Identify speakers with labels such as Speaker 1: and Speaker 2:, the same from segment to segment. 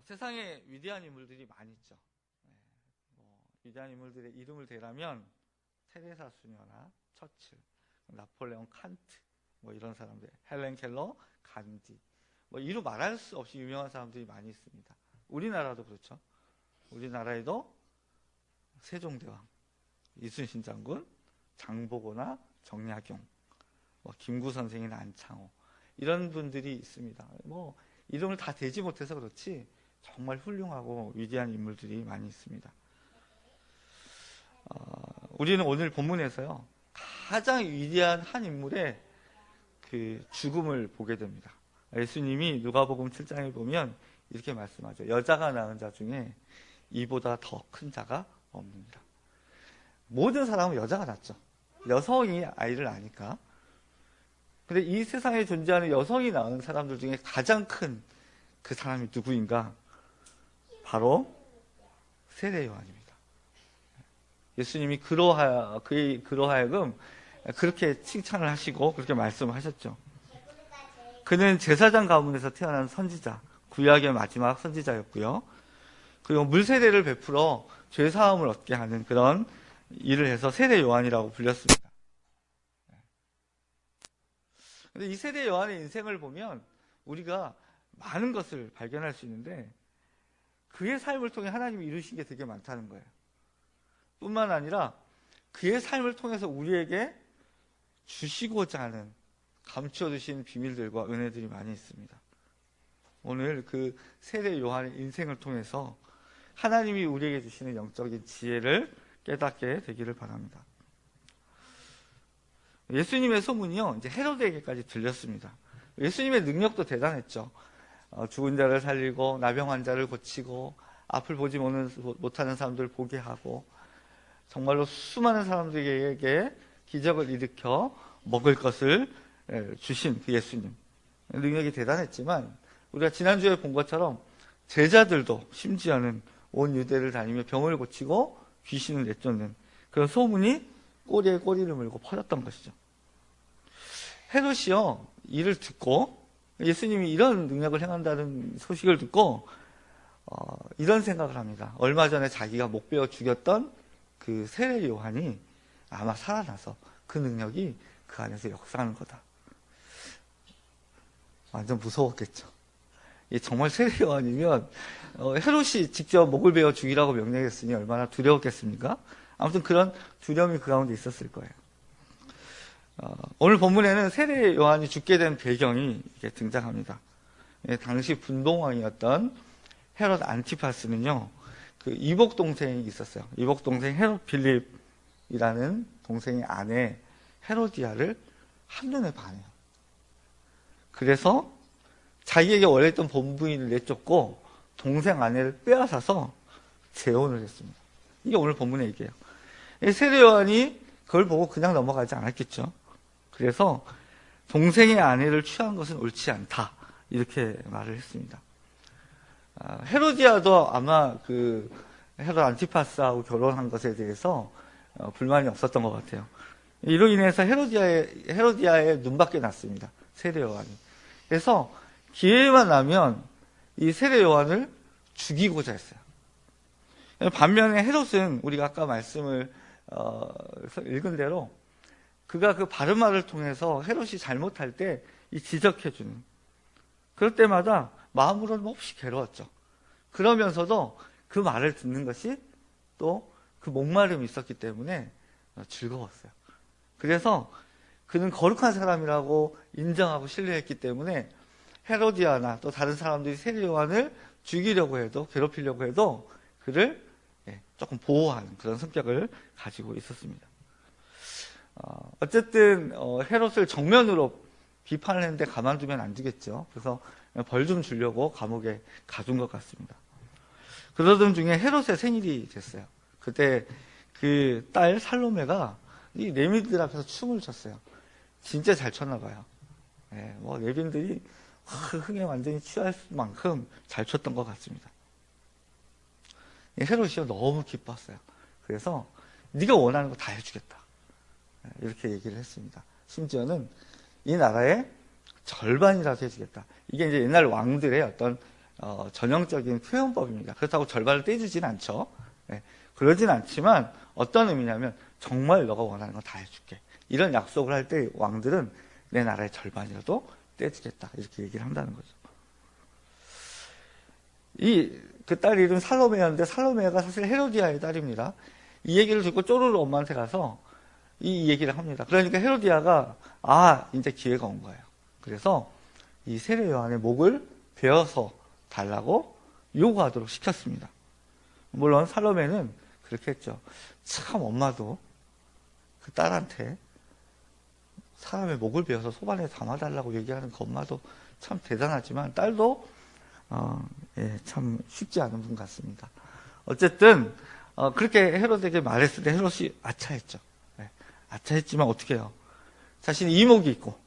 Speaker 1: 세상에 위대한 인물들이 많이 있죠. 위대한 인물들의 이름을 대라면 테레사 수녀나 처칠, 나폴레옹 칸트, 이런 사람들, 헬렌 켈러, 간디, 이루 말할 수 없이 유명한 사람들이 많이 있습니다. 우리나라도 그렇죠. 우리나라에도 세종대왕, 이순신 장군, 장보고나 정약용, 김구 선생이나 안창호, 이런 분들이 있습니다. 이름을 다 대지 못해서 그렇지 정말 훌륭하고 위대한 인물들이 많이 있습니다. 우리는 오늘 본문에서요, 가장 위대한 한 인물의 그 죽음을 보게 됩니다. 예수님이 누가복음 7장에 보면 이렇게 말씀하죠. 여자가 낳은 자 중에 이보다 더 큰 자가 없느니라. 모든 사람은 여자가 낳죠. 여성이 아이를 낳으니까. 근데 이 세상에 존재하는 여성이 낳은 사람들 중에 가장 큰 그 사람이 누구인가? 바로 세례 요한입니다. 예수님이 그러하여금 그렇게 칭찬을 하시고 그렇게 말씀하셨죠. 그는 제사장 가문에서 태어난 선지자, 구약의 마지막 선지자였고요. 그리고 물세례를 베풀어 죄사함을 얻게 하는 그런 일을 해서 세례 요한이라고 불렸습니다. 근데 이 세례 요한의 인생을 보면 우리가 많은 것을 발견할 수 있는데 그의 삶을 통해 하나님이 이루신 게 되게 많다는 거예요. 뿐만 아니라 그의 삶을 통해서 우리에게 주시고자 하는 감추어 두신 비밀들과 은혜들이 많이 있습니다. 오늘 그 세례 요한의 인생을 통해서 하나님이 우리에게 주시는 영적인 지혜를 깨닫게 되기를 바랍니다. 예수님의 소문이요, 이제 헤로데에게까지 들렸습니다. 예수님의 능력도 대단했죠. 죽은 자를 살리고 나병 환자를 고치고 앞을 보지 못하는 사람들을 보게 하고 정말로 수많은 사람들에게 기적을 일으켜 먹을 것을 주신 그 예수님. 능력이 대단했지만 우리가 지난주에 본 것처럼 제자들도 심지어는 온 유대를 다니며 병을 고치고 귀신을 내쫓는 그런 소문이 꼬리에 꼬리를 물고 퍼졌던 것이죠. 헤롯이요, 이를 듣고 예수님이 이런 능력을 행한다는 소식을 듣고 이런 생각을 합니다. 얼마 전에 자기가 목 베어 죽였던 그 세례 요한이 아마 살아나서 그 능력이 그 안에서 역사하는 거다. 완전 무서웠겠죠. 정말 세례 요한이면 헤롯이 직접 목을 베어 죽이라고 명령했으니 얼마나 두려웠겠습니까? 아무튼 그런 두려움이 그 가운데 있었을 거예요. 오늘 본문에는 세례 요한이 죽게 된 배경이 이렇게 등장합니다. 당시 분봉왕이었던 헤롯 안티파스는요, 그 이복 동생이 있었어요. 이복 동생 헤롯 필립이라는 동생의 아내 헤로디아를 한눈에 반해요. 그래서 자기에게 원래 있던 본부인을 내쫓고 동생 아내를 빼앗아서 재혼을 했습니다. 이게 오늘 본문의 얘기예요. 세례 요한이 그걸 보고 그냥 넘어가지 않았겠죠. 그래서 동생의 아내를 취한 것은 옳지 않다, 이렇게 말을 했습니다. 헤로디아도 아마 그 헤롯 안티파스하고 결혼한 것에 대해서 불만이 없었던 것 같아요. 이로 인해서 헤로디아의 눈밖에 났습니다, 세례 요한이. 그래서 기회만 나면 이 세례 요한을 죽이고자 했어요. 반면에 헤롯은 우리가 아까 말씀을 읽은 대로 그가 그 바른 말을 통해서 헤롯이 잘못할 때 이 지적해주는, 그럴 때마다 마음으로는 몹시 괴로웠죠. 그러면서도 그 말을 듣는 것이 또 그 목마름이 있었기 때문에 즐거웠어요. 그래서 그는 거룩한 사람이라고 인정하고 신뢰했기 때문에 헤로디아나 또 다른 사람들이 세례 요한을 죽이려고 해도, 괴롭히려고 해도 그를 조금 보호하는 그런 성격을 가지고 있었습니다. 어쨌든 헤롯을 정면으로 비판을 했는데 가만두면 안 되겠죠. 그래서 벌 좀 주려고 감옥에 가둔 것 같습니다. 그러던 중에 헤롯의 생일이 됐어요. 그때 그 딸 살로메가 이 레빈들 앞에서 춤을 췄어요. 진짜 잘 췄나 봐요. 레빈들이 흥에 완전히 취할 만큼 잘 췄던 것 같습니다. 헤롯이 너무 기뻤어요. 그래서 네가 원하는 거 다 해주겠다, 이렇게 얘기를 했습니다. 심지어는 이 나라의 절반이라도 해주겠다. 이게 이제 옛날 왕들의 어떤 전형적인 표현법입니다. 그렇다고 절반을 떼주진 않죠. 네, 그러진 않지만 어떤 의미냐면 정말 너가 원하는 거 다 해줄게. 이런 약속을 할 때 왕들은 내 나라의 절반이라도 떼주겠다. 이렇게 얘기를 한다는 거죠. 그 딸 이름 살로메였는데 살로메가 사실 헤로디아의 딸입니다. 이 얘기를 듣고 쪼르르 엄마한테 가서 이 얘기를 합니다. 그러니까 헤로디아가 이제 기회가 온 거예요. 그래서 이 세례 요한의 목을 베어서 달라고 요구하도록 시켰습니다. 물론 살로메는 그렇게 했죠. 참 엄마도 그 딸한테 사람의 목을 베어서 소반에 담아달라고 얘기하는 그 엄마도 참 대단하지만 딸도 참 쉽지 않은 분 같습니다. 어쨌든 그렇게 헤롯에게 말했을 때 헤롯이 아차했죠. 아차했지만 어떻게 해요? 자신이 이목이 있고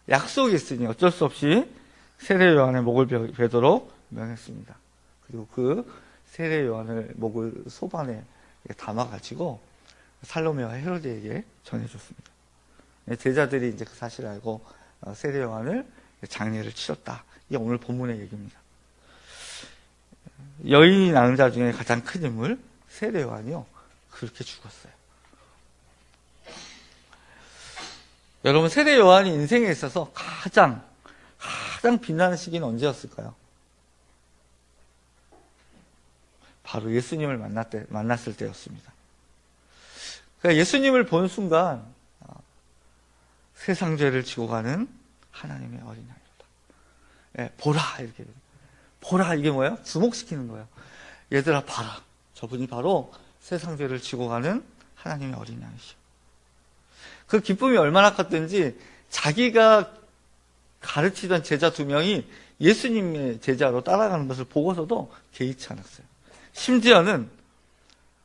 Speaker 1: 약속이 있으니 어쩔 수 없이 세례 요한의 목을 베도록 명했습니다. 그리고 그 세례 요한의 목을 소반에 담아가지고 살로메와 헤로드에게 전해줬습니다. 제자들이 이제 그 사실을 알고 세례 요한을 장례를 치렀다. 이게 오늘 본문의 얘기입니다. 여인이 낳은 자 중에 가장 큰 인물 세례 요한이요, 그렇게 죽었어요. 여러분, 세례 요한이 인생에 있어서 가장 빛나는 시기는 언제였을까요? 바로 예수님을 만났을 때였습니다. 그러니까 예수님을 본 순간 세상 죄를 지고 가는 하나님의 어린 양이다. 보라, 이렇게. 보라, 이게 뭐예요? 주목시키는 거예요. 얘들아, 봐라. 저분이 바로 세상 죄를 지고 가는 하나님의 어린 양이시오. 그 기쁨이 얼마나 컸든지 자기가 가르치던 제자 2명이 예수님의 제자로 따라가는 것을 보고서도 개의치 않았어요. 심지어는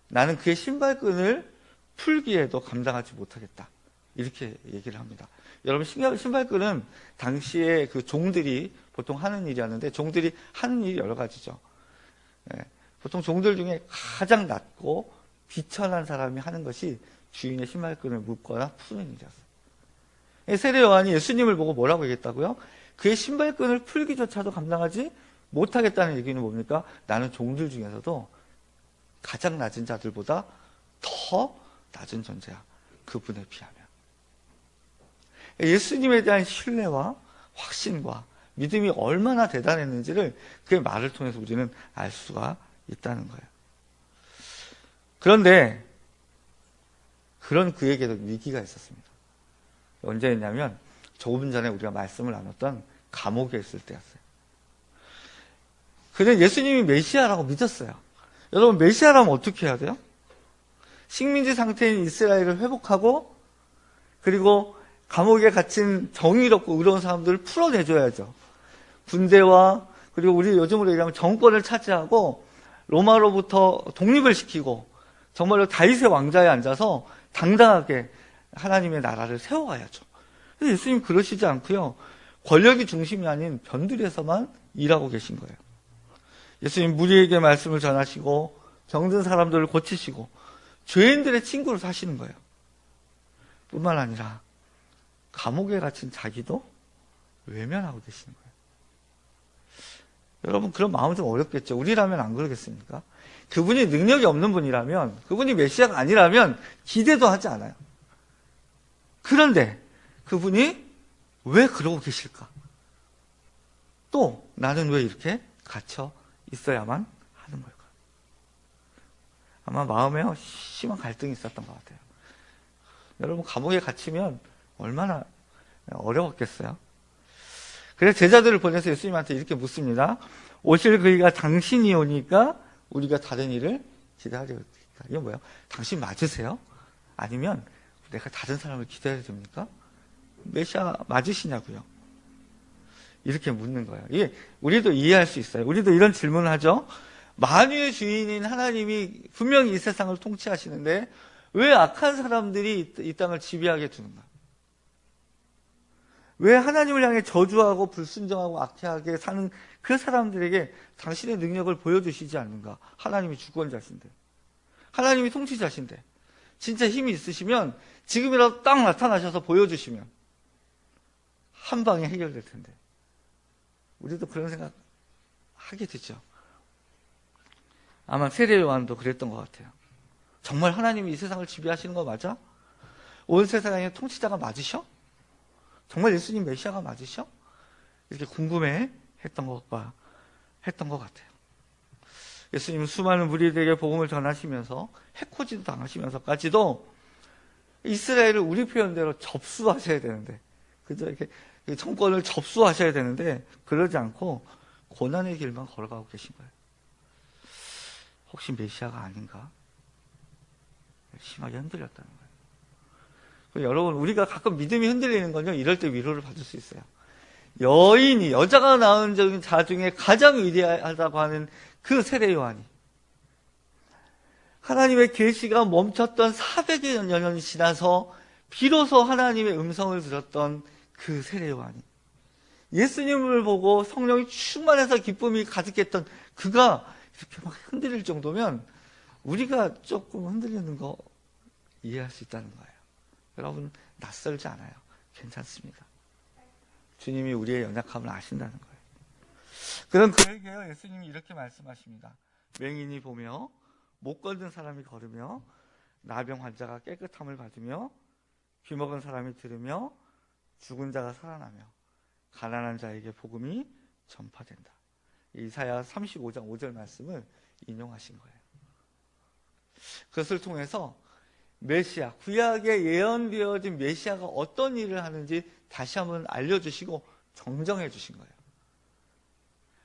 Speaker 1: 나는 그의 신발끈을 풀기에도 감당하지 못하겠다. 이렇게 얘기를 합니다. 여러분, 신발끈은 당시에 그 종들이 보통 하는 일이었는데, 종들이 하는 일이 여러 가지죠. 보통 종들 중에 가장 낮고 비천한 사람이 하는 것이 주인의 신발끈을 묶거나 푸는 일이었어요. 세례 요한이 예수님을 보고 뭐라고 얘기했다고요? 그의 신발끈을 풀기조차도 감당하지 못하겠다는 얘기는 뭡니까? 나는 종들 중에서도 가장 낮은 자들보다 더 낮은 존재야. 그분에 비하면. 예수님에 대한 신뢰와 확신과 믿음이 얼마나 대단했는지를 그의 말을 통해서 우리는 알 수가 있다는 거예요. 그런데 그런 그에게도 위기가 있었습니다. 언제였냐면 조금 전에 우리가 말씀을 나눴던 감옥에 있을 때였어요. 그는 예수님이 메시아라고 믿었어요. 여러분, 메시아라면 어떻게 해야 돼요? 식민지 상태인 이스라엘을 회복하고, 그리고 감옥에 갇힌 정의롭고 의로운 사람들을 풀어내줘야죠. 군대와, 그리고 우리 요즘으로 얘기하면 정권을 차지하고 로마로부터 독립을 시키고 정말로 다윗의 왕좌에 앉아서 당당하게 하나님의 나라를 세워가야죠. 근데 예수님 그러시지 않고요, 권력이 중심이 아닌 변두리에서만 일하고 계신 거예요. 예수님 무리에게 말씀을 전하시고 병든 사람들을 고치시고 죄인들의 친구로 사시는 거예요. 뿐만 아니라 감옥에 갇힌 자기도 외면하고 계시는 거예요. 여러분, 그런 마음은 좀 어렵겠죠. 우리라면 안 그러겠습니까? 그분이 능력이 없는 분이라면, 그분이 메시아가 아니라면 기대도 하지 않아요. 그런데 그분이 왜 그러고 계실까? 또 나는 왜 이렇게 갇혀 있어야만 하는 걸까? 아마 마음에 심한 갈등이 있었던 것 같아요. 여러분, 감옥에 갇히면 얼마나 어려웠겠어요? 그래서 제자들을 보내서 예수님한테 이렇게 묻습니다. 오실 그이가 당신이 오니까 우리가 다른 일을 기다려야 됩니까? 이건 뭐예요? 당신 맞으세요? 아니면 내가 다른 사람을 기다려야 됩니까? 메시아 맞으시냐고요? 이렇게 묻는 거예요. 이게 우리도 이해할 수 있어요. 우리도 이런 질문을 하죠. 만유의 주인인 하나님이 분명히 이 세상을 통치하시는데 왜 악한 사람들이 이 땅을 지배하게 두는가? 왜 하나님을 향해 저주하고 불순종하고 악하게 사는 그 사람들에게 당신의 능력을 보여주시지 않는가? 하나님이 주권자신데, 하나님이 통치자신데, 진짜 힘이 있으시면 지금이라도 딱 나타나셔서 보여주시면 한 방에 해결될 텐데, 우리도 그런 생각 하게 되죠. 아마 세례 요한도 그랬던 것 같아요. 정말 하나님이 이 세상을 지배하시는 거 맞아? 온 세상의 통치자가 맞으셔? 정말 예수님 메시아가 맞으셔? 이렇게 궁금해 했던 것 같아요. 예수님은 수많은 무리들에게 복음을 전하시면서 해코지도 당하시면서까지도 이스라엘을 우리 표현대로 접수하셔야 되는데, 그죠? 이렇게 정권을 접수하셔야 되는데 그러지 않고 고난의 길만 걸어가고 계신 거예요. 혹시 메시아가 아닌가? 심하게 흔들렸다는 거예요. 여러분, 우리가 가끔 믿음이 흔들리는 건요, 이럴 때 위로를 받을 수 있어요. 여자가 낳은 자 중에 가장 위대하다고 하는 그 세례 요한이, 하나님의 계시가 멈췄던 400여 년이 지나서 비로소 하나님의 음성을 들었던 그 세례 요한이, 예수님을 보고 성령이 충만해서 기쁨이 가득했던 그가 이렇게 막 흔들릴 정도면 우리가 조금 흔들리는 거 이해할 수 있다는 거예요. 여러분, 낯설지 않아요. 괜찮습니다. 주님이 우리의 연약함을 아신다는 거예요. 그럼 그에게요, 예수님이 이렇게 말씀하십니다. 맹인이 보며, 못 걷는 사람이 걸으며, 나병 환자가 깨끗함을 받으며, 귀먹은 사람이 들으며, 죽은 자가 살아나며, 가난한 자에게 복음이 전파된다. 이사야 35장 5절 말씀을 인용하신 거예요. 그것을 통해서 메시아, 구약에 예언되어진 메시아가 어떤 일을 하는지 다시 한번 알려주시고 정정해 주신 거예요.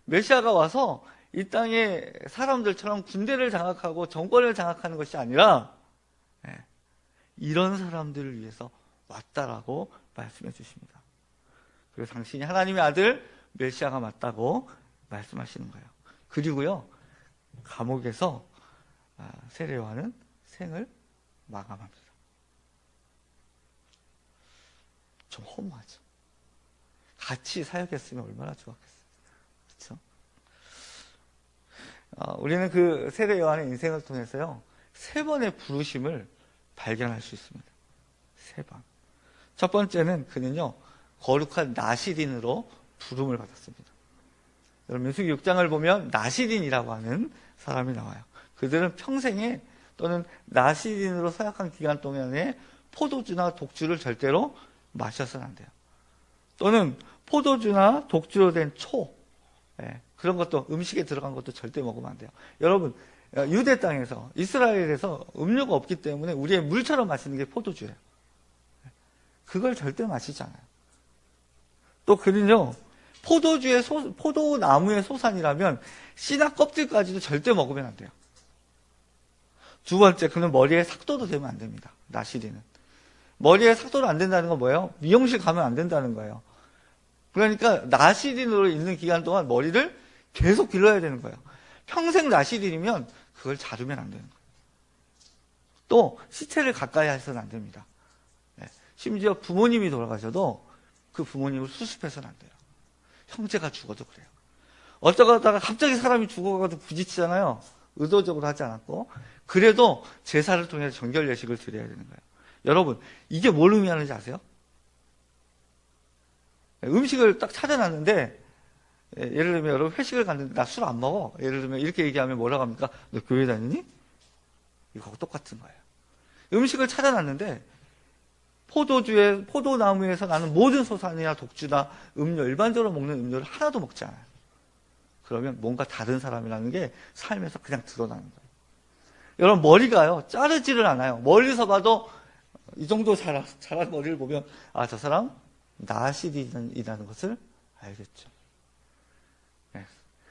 Speaker 1: 메시아가 와서 이 땅에 사람들처럼 군대를 장악하고 정권을 장악하는 것이 아니라 이런 사람들을 위해서 왔다라고 말씀해 주십니다. 그래서 당신이 하나님의 아들 메시아가 맞다고 말씀하시는 거예요. 그리고요, 감옥에서 세례 요한은 생을 마감합니다. 좀 허무하죠. 같이 사역했으면 얼마나 좋았겠어요. 그렇죠? 우리는 그 세례 요한의 인생을 통해서요, 3번의 부르심을 발견할 수 있습니다. 3번. 첫 번째는 그는요, 거룩한 나시린으로 부름을 받았습니다. 여러분, 민수기 6장을 보면 나시린이라고 하는 사람이 나와요. 그들은 평생에 또는 나시린으로 서약한 기간 동안에 포도주나 독주를 절대로 마셔서는 안 돼요. 또는 포도주나 독주로 된 초, 그런 것도, 음식에 들어간 것도 절대 먹으면 안 돼요. 여러분, 유대 땅에서, 이스라엘에서 음료가 없기 때문에 우리의 물처럼 마시는 게 포도주예요. 그걸 절대 마시지 않아요. 또 그는요, 포도나무의 소산이라면 씨나 껍질까지도 절대 먹으면 안 돼요. 두 번째, 그는 머리에 삭도도 되면 안 됩니다. 나시린은. 머리에 삭도도 안 된다는 건 뭐예요? 미용실 가면 안 된다는 거예요. 그러니까 나시린으로 있는 기간 동안 머리를 계속 길러야 되는 거예요. 평생 나시린이면 그걸 자르면 안 되는 거예요. 또 시체를 가까이 해서는 안 됩니다. 심지어 부모님이 돌아가셔도 그 부모님을 수습해서는 안 돼요. 형제가 죽어도 그래요. 어쩌다가 갑자기 사람이 죽어가지고 부딪히잖아요. 의도적으로 하지 않았고. 그래도 제사를 통해서 정결 예식을 드려야 되는 거예요. 여러분, 이게 뭘 의미하는지 아세요? 음식을 딱 찾아놨는데, 예를 들면 여러분 회식을 갔는데 나 술 안 먹어. 예를 들면 이렇게 얘기하면 뭐라고 합니까? 너 교회 다니니? 이거하고 똑같은 거예요. 음식을 찾아놨는데 포도나무에서 나는 모든 소산이나 독주나 음료, 일반적으로 먹는 음료를 하나도 먹지 않아요. 그러면 뭔가 다른 사람이라는 게 삶에서 그냥 드러나는 거예요. 여러분, 머리가요, 자르지를 않아요. 멀리서 봐도 이 정도 자란 머리를 보면, 아, 저 사람 나시린이라는 것을 알겠죠. 네.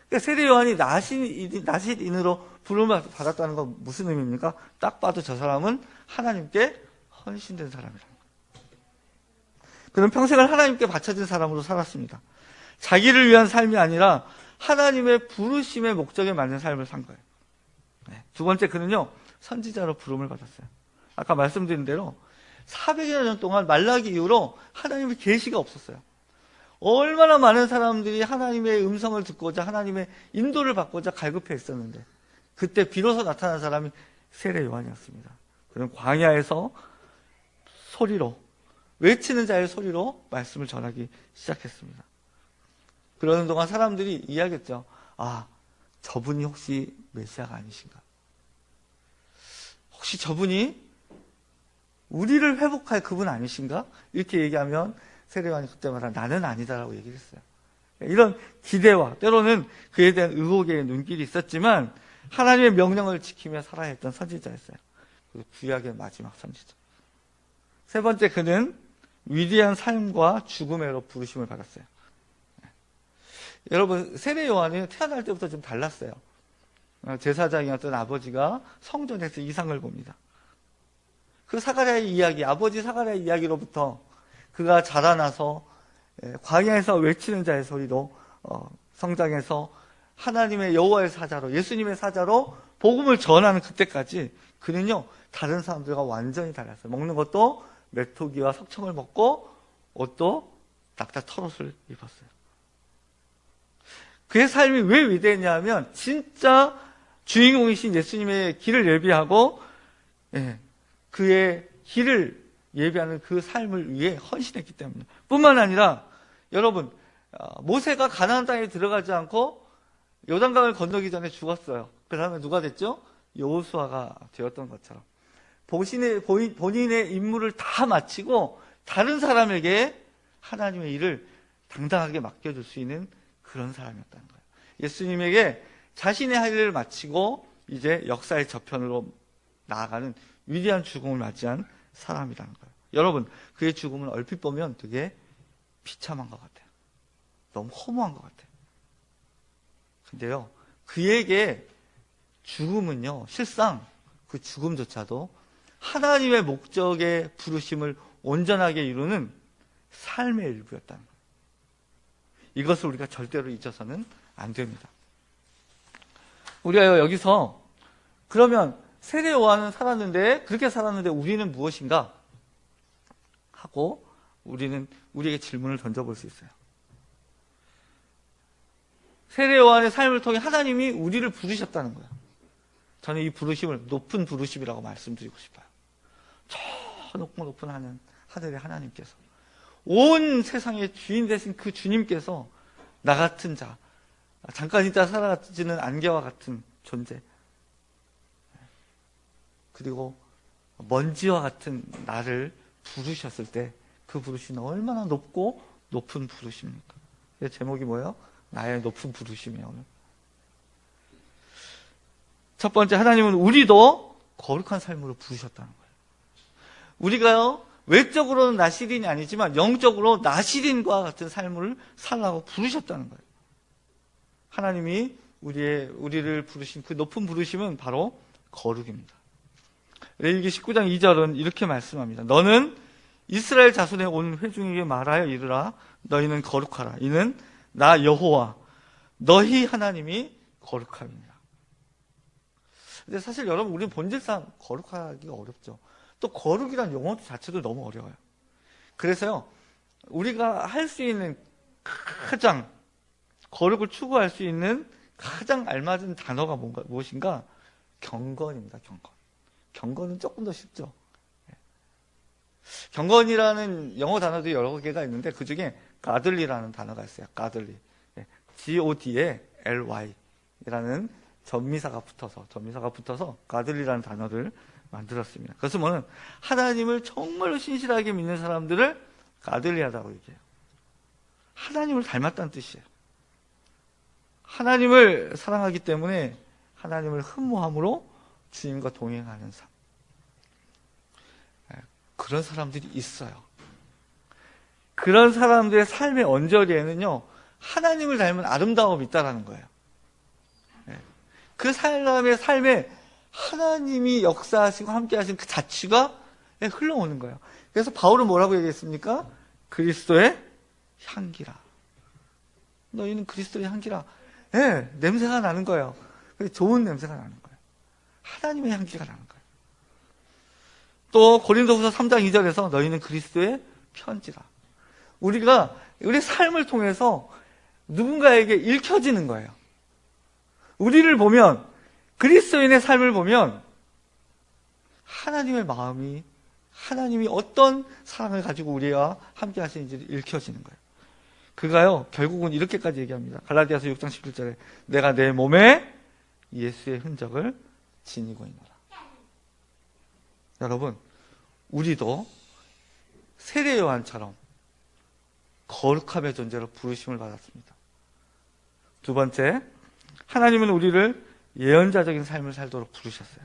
Speaker 1: 그러니까 세례 요한이 나시린으로 부름을 받았다는 건 무슨 의미입니까? 딱 봐도 저 사람은 하나님께 헌신된 사람이라는 거예요. 그는 평생을 하나님께 바쳐진 사람으로 살았습니다. 자기를 위한 삶이 아니라 하나님의 부르심의 목적에 맞는 삶을 산 거예요. 네. 두 번째, 그는요, 선지자로 부름을 받았어요. 아까 말씀드린 대로 400여 년 동안 말라기 이후로 하나님의 계시가 없었어요. 얼마나 많은 사람들이 하나님의 음성을 듣고자, 하나님의 인도를 받고자 갈급해 있었는데, 그때 비로소 나타난 사람이 세례 요한이었습니다. 그는 광야에서 소리로, 외치는 자의 소리로 말씀을 전하기 시작했습니다. 그러는 동안 사람들이 이야기했죠. 아, 저분이 혹시 메시아가 아니신가? 혹시 저분이 우리를 회복할 그분 아니신가? 이렇게 얘기하면 세례요한이 그때마다 나는 아니다라고 얘기를 했어요. 이런 기대와 때로는 그에 대한 의혹의 눈길이 있었지만 하나님의 명령을 지키며 살아야 했던 선지자였어요. 그리고 구약의 마지막 선지자. 세 번째, 그는 위대한 삶과 죽음으로 부르심을 받았어요. 여러분, 세례 요한이 태어날 때부터 좀 달랐어요. 제사장이었던 아버지가 성전에서 이상을 봅니다. 그 사가랴의 이야기, 아버지 사가랴의 이야기로부터 그가 자라나서 광야에서 외치는 자의 소리로 성장해서 하나님의 여호와의 사자로, 예수님의 사자로 복음을 전하는 그때까지 그는요, 다른 사람들과 완전히 달랐어요. 먹는 것도 메토기와 석청을 먹고 옷도 낙타 털옷을 입었어요. 그의 삶이 왜 위대했냐면 진짜 주인공이신 예수님의 길을 예비하고 그의 길을 예비하는 그 삶을 위해 헌신했기 때문에. 뿐만 아니라 여러분, 모세가 가나안 땅에 들어가지 않고 요단강을 건너기 전에 죽었어요. 그 다음에 누가 됐죠? 여호수아가 되었던 것처럼 본인의 임무를 다 마치고 다른 사람에게 하나님의 일을 당당하게 맡겨줄 수 있는 그런 사람이었다는 거예요. 예수님에게 자신의 할 일을 마치고 이제 역사의 저편으로 나아가는 위대한 죽음을 맞이한 사람이라는 거예요. 여러분, 그의 죽음은 얼핏 보면 되게 비참한 것 같아요. 너무 허무한 것 같아요. 근데요, 그에게 죽음은요, 실상 그 죽음조차도 하나님의 목적의 부르심을 온전하게 이루는 삶의 일부였다는 거예요. 이것을 우리가 절대로 잊어서는 안 됩니다. 우리가 여기서 그러면 세례 요한은 살았는데, 그렇게 살았는데 우리는 무엇인가? 하고 우리에게 질문을 던져볼 수 있어요. 세례 요한의 삶을 통해 하나님이 우리를 부르셨다는 거예요. 저는 이 부르심을 높은 부르심이라고 말씀드리고 싶어요. 저 높고 높은 하늘의 하나님께서, 온 세상의 주인 되신 그 주님께서 나 같은 자, 잠깐 있다 사라지는 안개와 같은 존재, 그리고 먼지와 같은 나를 부르셨을 때 그 부르심은 얼마나 높고 높은 부르심입니까? 제목이 뭐예요? 나의 높은 부르심이에요. 오늘. 첫 번째, 하나님은 우리도 거룩한 삶으로 부르셨다는 거예요. 우리가요, 외적으로는 나시린이 아니지만 영적으로 나시린과 같은 삶을 살라고 부르셨다는 거예요. 하나님이 우리를 부르신 그 높은 부르심은 바로 거룩입니다. 레위기 19장 2절은 이렇게 말씀합니다. 너는 이스라엘 자손의 온 회중에게 말하여 이르라. 너희는 거룩하라. 이는 나 여호와 너희 하나님이 거룩함이니라. 근데 사실 여러분, 우리는 본질상 거룩하기가 어렵죠. 또 거룩이란 용어 자체도 너무 어려워요. 그래서요, 우리가 할 수 있는 가장 거룩을 추구할 수 있는 가장 알맞은 단어가 무엇인가? 경건입니다. 경건은 조금 더 쉽죠. 경건이라는 영어 단어도 여러 개가 있는데 그 중에 가들리라는 단어가 있어요. 가들리. Godly 이라는 전미사가 붙어서 가들리라는 단어를 만들었습니다. 그래서 뭐는 하나님을 정말로 신실하게 믿는 사람들을 가들리하다고 얘기해요. 하나님을 닮았다는 뜻이에요. 하나님을 사랑하기 때문에 하나님을 흠모함으로 주님과 동행하는 삶. 그런 사람들이 있어요. 그런 사람들의 삶의 언저리에는요, 하나님을 닮은 아름다움이 있다는 거예요. 그 사람의 삶에 하나님이 역사하시고 함께하신 그 자취가 흘러오는 거예요. 그래서 바울은 뭐라고 얘기했습니까? 그리스도의 향기라. 너희는 그리스도의 향기라. 냄새가 나는 거예요. 좋은 냄새가 나는 거예요. 하나님의 향기가 나는 거예요. 또 고린도후서 3장 2절에서 너희는 그리스도의 편지라. 우리가 우리 삶을 통해서 누군가에게 읽혀지는 거예요. 우리를 보면, 그리스도인의 삶을 보면 하나님의 마음이, 하나님이 어떤 사랑을 가지고 우리와 함께 하시는지 읽혀지는 거예요. 그가요 결국은 이렇게까지 얘기합니다. 갈라디아서 6장 17절에 내가 내 몸에 예수의 흔적을 지니고 있노라. 여러분, 우리도 세례 요한처럼 거룩함의 존재로 부르심을 받았습니다. 두 번째, 하나님은 우리를 예언자적인 삶을 살도록 부르셨어요.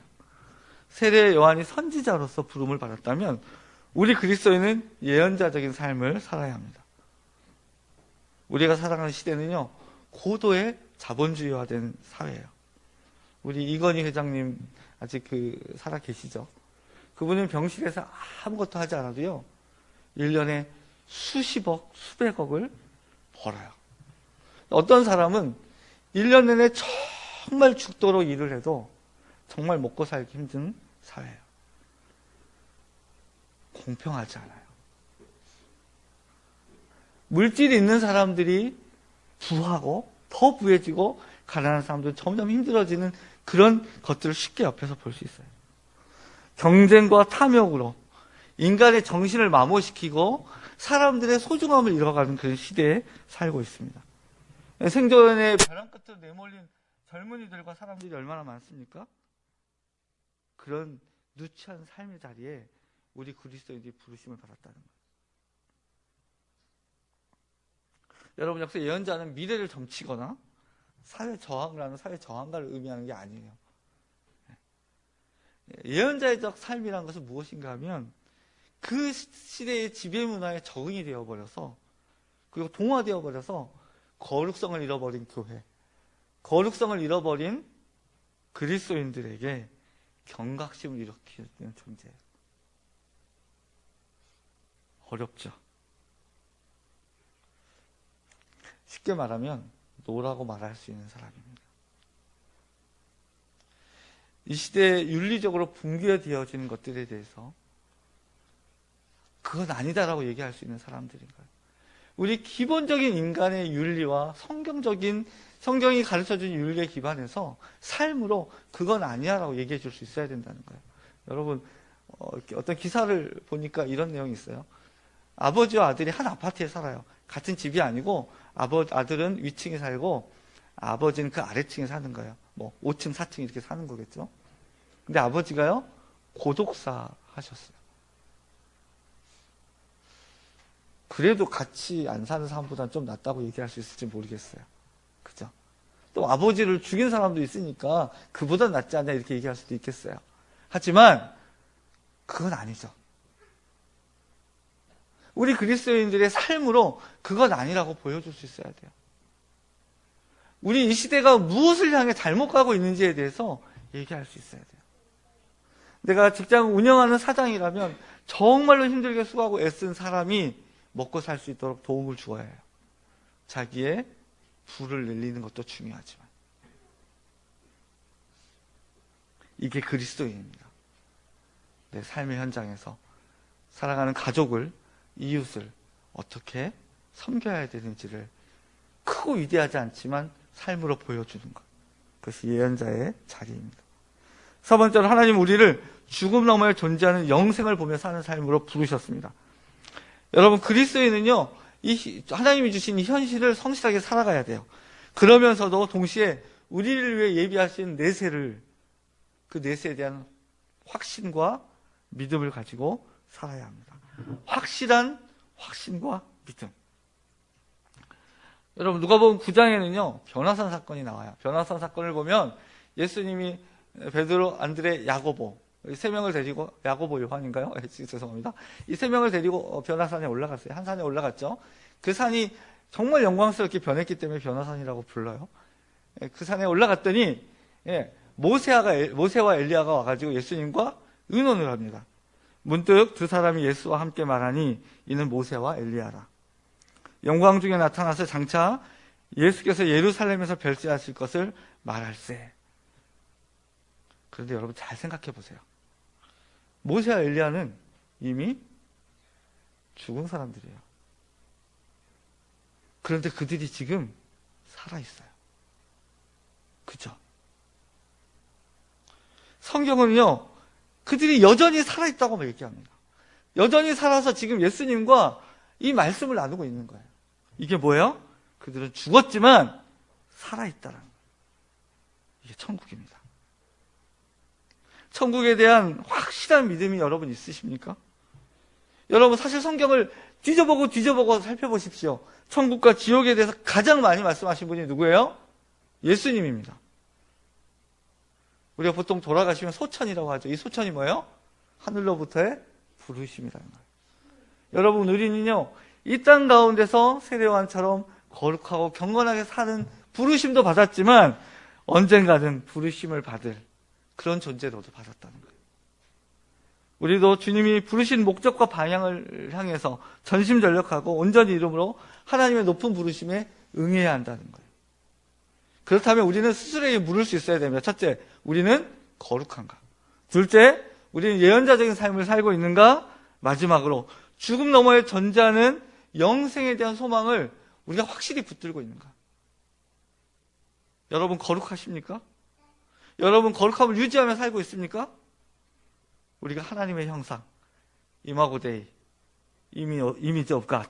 Speaker 1: 세례 요한이 선지자로서 부름을 받았다면 우리 그리스도인은 예언자적인 삶을 살아야 합니다. 우리가 살아가는 시대는요, 고도의 자본주의화된 사회예요. 우리 이건희 회장님 아직 살아 계시죠? 그분은 병실에서 아무것도 하지 않아도요, 1년에 수십억, 수백억을 벌어요. 어떤 사람은 1년 내내 정말 죽도록 일을 해도 정말 먹고 살기 힘든 사회예요. 공평하지 않아요. 물질이 있는 사람들이 부하고 더 부해지고 가난한 사람들은 점점 힘들어지는 그런 것들을 쉽게 옆에서 볼 수 있어요. 경쟁과 탐욕으로 인간의 정신을 마모시키고 사람들의 소중함을 잃어가는 그런 시대에 살고 있습니다. 생존의 벼랑 끝으로 내몰린 젊은이들과 사람들이 얼마나 많습니까? 그런 누추한 삶의 자리에 우리 그리스도인들이 부르심을 받았다는 거예요. 여러분, 역시 예언자는 미래를 점치거나 사회 저항을 하는 사회 저항가를 의미하는 게 아니에요. 예언자적 삶이라는 것은 무엇인가 하면 그 시대의 지배 문화에 적응이 되어버려서, 그리고 동화되어 버려서 거룩성을 잃어버린 교회, 거룩성을 잃어버린 그리스도인들에게 경각심을 일으키는 존재예요. 어렵죠. 쉽게 말하면 노라고 말할 수 있는 사람입니다. 이 시대에 윤리적으로 붕괴되어지는 것들에 대해서 그건 아니다라고 얘기할 수 있는 사람들인 거예요. 우리 기본적인 인간의 윤리와 성경이 가르쳐준 윤리에 기반해서 삶으로 그건 아니야라고 얘기해 줄 수 있어야 된다는 거예요. 여러분, 어떤 기사를 보니까 이런 내용이 있어요. 아버지와 아들이 한 아파트에 살아요. 같은 집이 아니고 아들은 위층에 살고 아버지는 그 아래층에 사는 거예요. 뭐 5층, 4층 이렇게 사는 거겠죠. 근데 아버지가요, 고독사 하셨어요. 그래도 같이 안 사는 사람보다는 좀 낫다고 얘기할 수 있을지 모르겠어요. 그죠? 또 아버지를 죽인 사람도 있으니까 그보다 낫지 않냐 이렇게 얘기할 수도 있겠어요. 하지만 그건 아니죠. 우리 그리스도인들의 삶으로 그건 아니라고 보여줄 수 있어야 돼요. 우리 이 시대가 무엇을 향해 잘못 가고 있는지에 대해서 얘기할 수 있어야 돼요. 내가 직장 운영하는 사장이라면 정말로 힘들게 수고하고 애쓴 사람이 먹고 살 수 있도록 도움을 주어야 해요. 자기의 부를 늘리는 것도 중요하지만. 이게 그리스도인입니다. 내 삶의 현장에서 살아가는 가족을, 이웃을 어떻게 섬겨야 되는지를 크고 위대하지 않지만 삶으로 보여주는 것. 그것이 예언자의 자리입니다. 세 번째로 하나님 우리를 죽음 너머에 존재하는 영생을 보며 사는 삶으로 부르셨습니다. 여러분, 그리스도인은요, 하나님이 주신 이 현실을 성실하게 살아가야 돼요. 그러면서도 동시에 우리를 위해 예비하신 내세를, 그 내세에 대한 확신과 믿음을 가지고 살아야 합니다. 확실한 확신과 믿음. 여러분, 누가복음 9장에는요 변화산 사건이 나와요. 변화산 사건을 보면 예수님이 베드로, 안드레, 야고보 세 명을 데리고, 야고보 요한인가요? 죄송합니다. 이 세 명을 데리고 변화산에 올라갔어요. 한 산에 올라갔죠. 그 산이 정말 영광스럽게 변했기 때문에 변화산이라고 불러요. 그 산에 올라갔더니 모세와 엘리야가 와가지고 예수님과 의논을 합니다. 문득 두 사람이 예수와 함께 말하니 이는 모세와 엘리야라. 영광 중에 나타나서 장차 예수께서 예루살렘에서 별세하실 것을 말할세. 그런데 여러분 잘 생각해 보세요. 모세와 엘리야는 이미 죽은 사람들이에요. 그런데 그들이 지금 살아있어요. 그죠? 성경은요, 그들이 여전히 살아있다고 얘기합니다. 여전히 살아서 지금 예수님과 이 말씀을 나누고 있는 거예요. 이게 뭐예요? 그들은 죽었지만 살아있다라는 거예요. 이게 천국입니다. 천국에 대한 확실한 믿음이 여러분 있으십니까? 여러분 사실 성경을 뒤져보고 살펴보십시오. 천국과 지옥에 대해서 가장 많이 말씀하신 분이 누구예요? 예수님입니다. 우리가 보통 돌아가시면 소천이라고 하죠. 이 소천이 뭐예요? 하늘로부터의 부르심이라는 거예요. 여러분 우리는요, 이 땅 가운데서 세례요한처럼 거룩하고 경건하게 사는 부르심도 받았지만 언젠가는 부르심을 받을 그런 존재로도 받았다는 거예요. 우리도 주님이 부르신 목적과 방향을 향해서 전심전력하고 온전히 이름으로 하나님의 높은 부르심에 응해야 한다는 거예요. 그렇다면 우리는 스스로에게 물을 수 있어야 됩니다. 첫째, 우리는 거룩한가? 둘째, 우리는 예언자적인 삶을 살고 있는가? 마지막으로 죽음 너머에 존재하는 영생에 대한 소망을 우리가 확실히 붙들고 있는가? 여러분 거룩하십니까? 여러분 거룩함을 유지하며 살고 있습니까? 우리가 하나님의 형상, 이마고 데이, 이미지 오브 갓.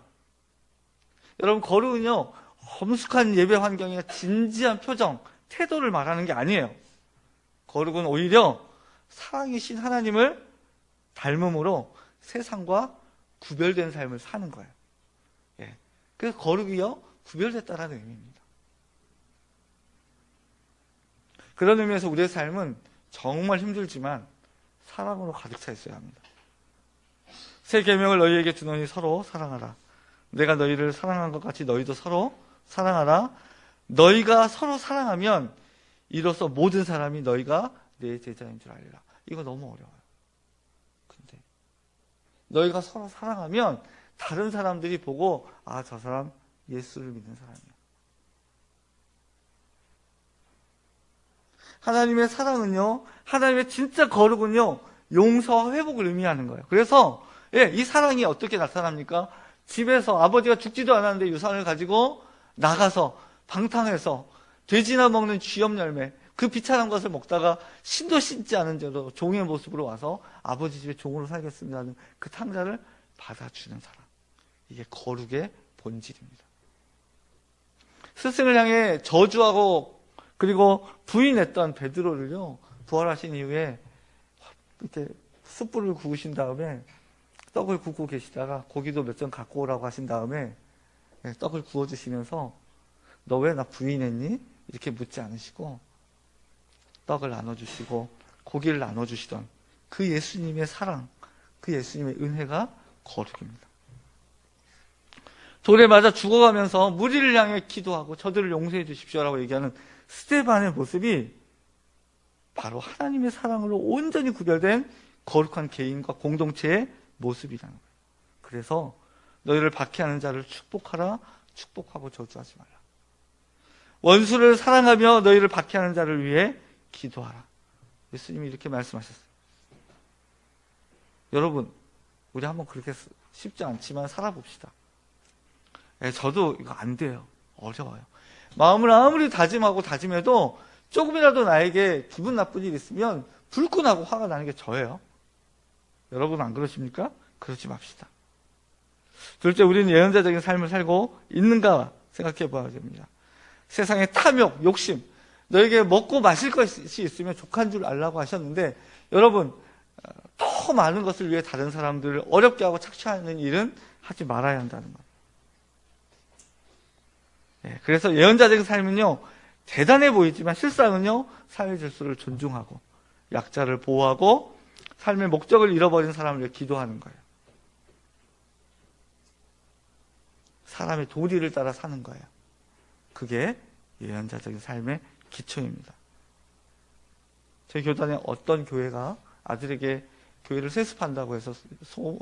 Speaker 1: 여러분 거룩은요, 엄숙한 예배 환경에 진지한 표정, 태도를 말하는 게 아니에요. 거룩은 오히려 사랑이신 하나님을 닮음으로 세상과 구별된 삶을 사는 거예요. 예. 그래서 거룩이요, 구별됐다라는 의미입니다. 그런 의미에서 우리의 삶은 정말 힘들지만 사랑으로 가득 차 있어야 합니다. 새 계명을 너희에게 주노니 서로 사랑하라. 내가 너희를 사랑한 것 같이 너희도 서로 사랑하라. 너희가 서로 사랑하면 이로써 모든 사람이 너희가 내 제자인 줄 알리라. 이거 너무 어려워요. 근데 너희가 서로 사랑하면 다른 사람들이 보고 아, 저 사람 예수를 믿는 사람이야. 하나님의 사랑은요, 하나님의 진짜 거룩은요, 용서와 회복을 의미하는 거예요. 그래서 이 사랑이 어떻게 나타납니까? 집에서 아버지가 죽지도 않았는데 유산을 가지고 나가서 방탕해서 돼지나 먹는 쥐염 열매, 그 비참한 것을 먹다가 신도 신지 않은 죄로 종의 모습으로 와서 아버지 집에 종으로 살겠습니다 하는 그 탕자를 받아주는 사람. 이게 거룩의 본질입니다. 스승을 향해 저주하고 그리고 부인했던 베드로를요, 부활하신 이후에 이렇게 숯불을 구우신 다음에 떡을 굽고 계시다가 고기도 몇 점 갖고 오라고 하신 다음에 떡을 구워주시면서 너 왜 나 부인했니? 이렇게 묻지 않으시고 떡을 나눠주시고 고기를 나눠주시던 그 예수님의 사랑, 그 예수님의 은혜가 거룩입니다. 돌에 맞아 죽어가면서 무리를 향해 기도하고 저들을 용서해 주십시오라고 얘기하는 스데반의 모습이 바로 하나님의 사랑으로 온전히 구별된 거룩한 개인과 공동체의 모습이라는 거예요. 그래서 너희를 박해하는 자를 축복하라, 축복하고 저주하지 말라. 원수를 사랑하며 너희를 박해하는 자를 위해 기도하라. 예수님이 이렇게 말씀하셨어요. 여러분, 우리 한번 그렇게 쉽지 않지만 살아봅시다. 저도 이거 안 돼요. 어려워요. 마음을 아무리 다짐하고 다짐해도 조금이라도 나에게 기분 나쁜 일이 있으면 불끈하고 화가 나는 게 저예요. 여러분 안 그러십니까? 그러지 맙시다. 둘째, 우리는 예언자적인 삶을 살고 있는가 생각해 봐야 됩니다. 세상의 탐욕, 욕심, 너에게 먹고 마실 것이 있으면 족한 줄 알라고 하셨는데, 여러분 더 많은 것을 위해 다른 사람들을 어렵게 하고 착취하는 일은 하지 말아야 한다는 거예요. 그래서 예언자적인 삶은요, 대단해 보이지만 실상은요, 사회 질서를 존중하고 약자를 보호하고 삶의 목적을 잃어버린 사람을 위해 기도하는 거예요. 사람의 도리를 따라 사는 거예요. 그게 예언자적인 삶의 기초입니다. 저희 교단에 어떤 교회가 아들에게 교회를 세습한다고 해서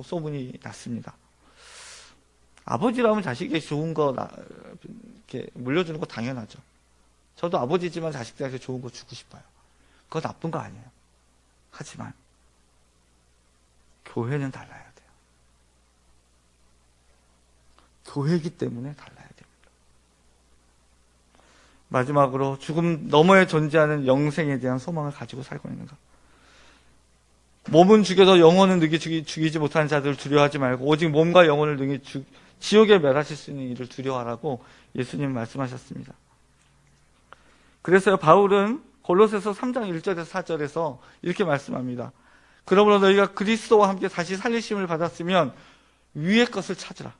Speaker 1: 소문이 났습니다. 아버지라면 자식에게 좋은 거 이렇게 물려주는 거 당연하죠. 저도 아버지지만 자식들에게 좋은 거 주고 싶어요. 그거 나쁜 거 아니에요. 하지만 교회는 달라야 돼요. 교회이기 때문에 달라야 됩니다. 마지막으로 죽음 너머에 존재하는 영생에 대한 소망을 가지고 살고 있는가? 몸은 죽여도 영혼은 능히 죽이지 못하는 자들을 두려워하지 말고 오직 몸과 영혼을 능히 지옥에 멸하실 수 있는 일을 두려워하라고 예수님 말씀하셨습니다. 그래서 바울은 골로새서 3장 1절에서 4절에서 이렇게 말씀합니다. 그러므로 너희가 그리스도와 함께 다시 살리심을 받았으면 위의 것을 찾으라.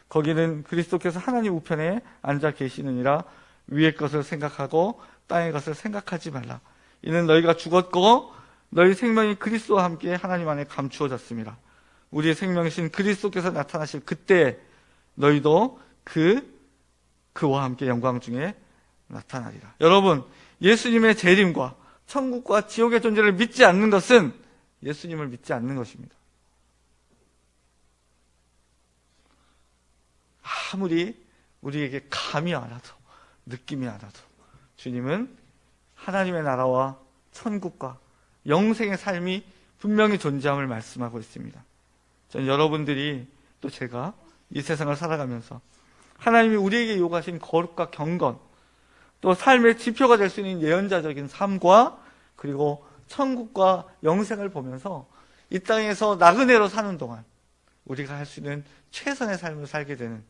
Speaker 1: 거기는 그리스도께서 하나님 우편에 앉아 계시느니라. 위의 것을 생각하고 땅의 것을 생각하지 말라. 이는 너희가 죽었고 너희 생명이 그리스도와 함께 하나님 안에 감추어졌습니다. 우리의 생명이신 그리스도께서 나타나실 그때 너희도 그와 함께 영광 중에 나타나리라. 여러분, 예수님의 재림과 천국과 지옥의 존재를 믿지 않는 것은 예수님을 믿지 않는 것입니다. 아무리 우리에게 감이 알아도 느낌이 알아도 주님은 하나님의 나라와 천국과 영생의 삶이 분명히 존재함을 말씀하고 있습니다. 저는 여러분들이 또 제가 이 세상을 살아가면서 하나님이 우리에게 요구하신 거룩과 경건, 또 삶의 지표가 될 수 있는 예언자적인 삶과 그리고 천국과 영생을 보면서 이 땅에서 나그네로 사는 동안 우리가 할 수 있는 최선의 삶을 살게 되는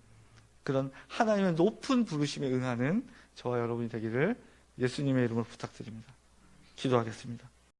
Speaker 1: 그런 하나님의 높은 부르심에 응하는 저와 여러분이 되기를 예수님의 이름으로 부탁드립니다. 기도하겠습니다.